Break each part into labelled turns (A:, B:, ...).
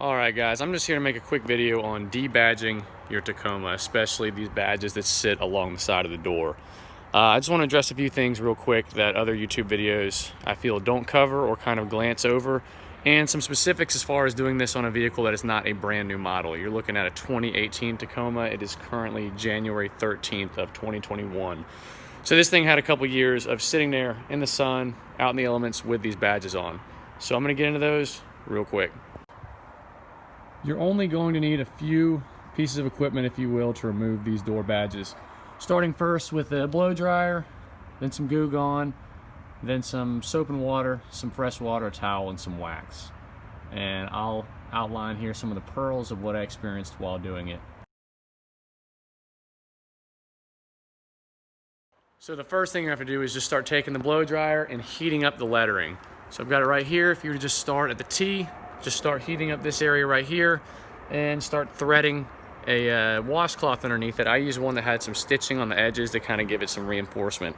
A: Alright guys, I'm just here to make a quick video on debadging your Tacoma, especially these badges that sit along the side of the door. I just want to address a few things real quick that other YouTube videos I feel don't cover or kind of glance over, and some specifics as far as doing this on a vehicle that is not a brand new model. You're looking at a 2018 Tacoma. It is currently January 13th of 2021. So this thing had a couple years of sitting there in the sun, out in the elements with these badges on. So I'm going to get into those real quick. You're only going to need a few pieces of equipment, if you will, to remove these door badges. Starting first with a blow dryer, then some Goo Gone, then some soap and water, some fresh water, a towel, and some wax. And I'll outline here some of the pearls of what I experienced while doing it. So the first thing you have to do is just start taking the blow dryer and heating up the lettering. So I've got it right here. If you were to just start at the T, just start heating up this area right here and start threading a washcloth underneath it. I use one that had some stitching on the edges to kind of give it some reinforcement.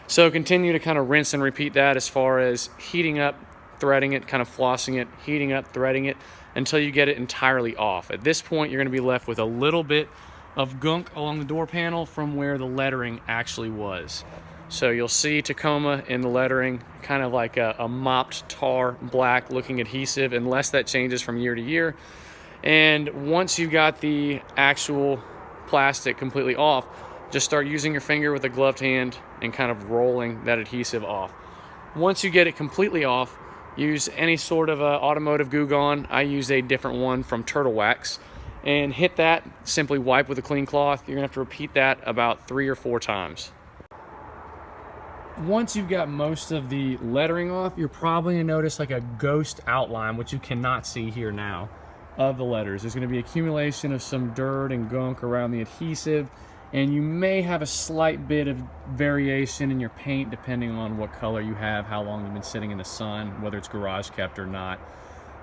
A: So continue to kind of rinse and repeat that as far as heating up, threading it, kind of flossing it, heating up, threading it until you get it entirely off. At this point, you're going to be left with a little bit of gunk along the door panel from where the lettering actually was. So you'll see Tacoma in the lettering, kind of like a mopped tar black looking adhesive, unless that changes from year to year. And once you got the actual plastic completely off, just start using your finger with a gloved hand and kind of rolling that adhesive off. Once you get it completely off, use any sort of automotive Goo Gone. I use a different one from Turtle Wax, and hit that, simply wipe with a clean cloth. You're gonna have to repeat that about 3 or 4 times. Once you've got most of the lettering off, you're probably gonna notice like a ghost outline, which you cannot see here now, of the letters. There's gonna be accumulation of some dirt and gunk around the adhesive, and you may have a slight bit of variation in your paint depending on what color you have, how long you've been sitting in the sun, whether it's garage kept or not.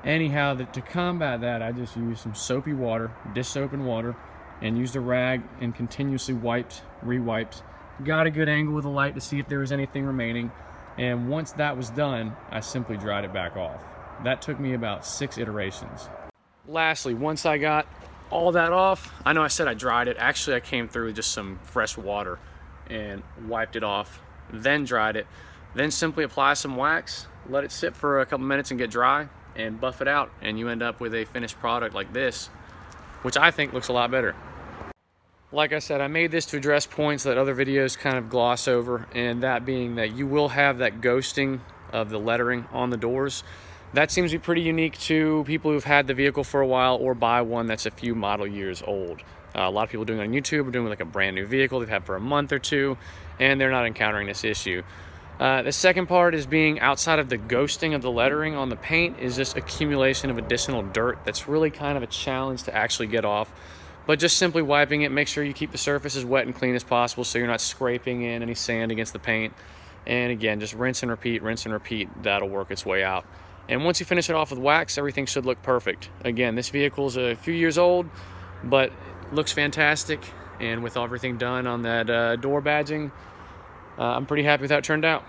A: Anyhow, to combat that, I just used some soapy water, dish soap and water, and used a rag and continuously wiped, re-wiped. Got a good angle with the light to see if there was anything remaining, and once that was done, I simply dried it back off. That took me about 6 iterations. Lastly, once I got all that off, I know I said I dried it. Actually, I came through with just some fresh water and wiped it off, then dried it, then simply apply some wax, let it sit for a couple minutes and get dry, and buff it out, and you end up with a finished product like this, which I think looks a lot better. Like I said, I made this to address points that other videos kind of gloss over, and that being that you will have that ghosting of the lettering on the doors. That seems to be pretty unique to people who've had the vehicle for a while or buy one that's a few model years old. A lot of people doing it on YouTube are doing like a brand new vehicle they've had for a month or two, and they're not encountering this issue. The second part is being outside of the ghosting of the lettering on the paint is just accumulation of additional dirt that's really kind of a challenge to actually get off. But just simply wiping it, make sure you keep the surface as wet and clean as possible so you're not scraping in any sand against the paint. And again, just rinse and repeat, that'll work its way out. And once you finish it off with wax, everything should look perfect. Again, this vehicle is a few years old, but looks fantastic. And with everything done on that door badging, I'm pretty happy with how it turned out.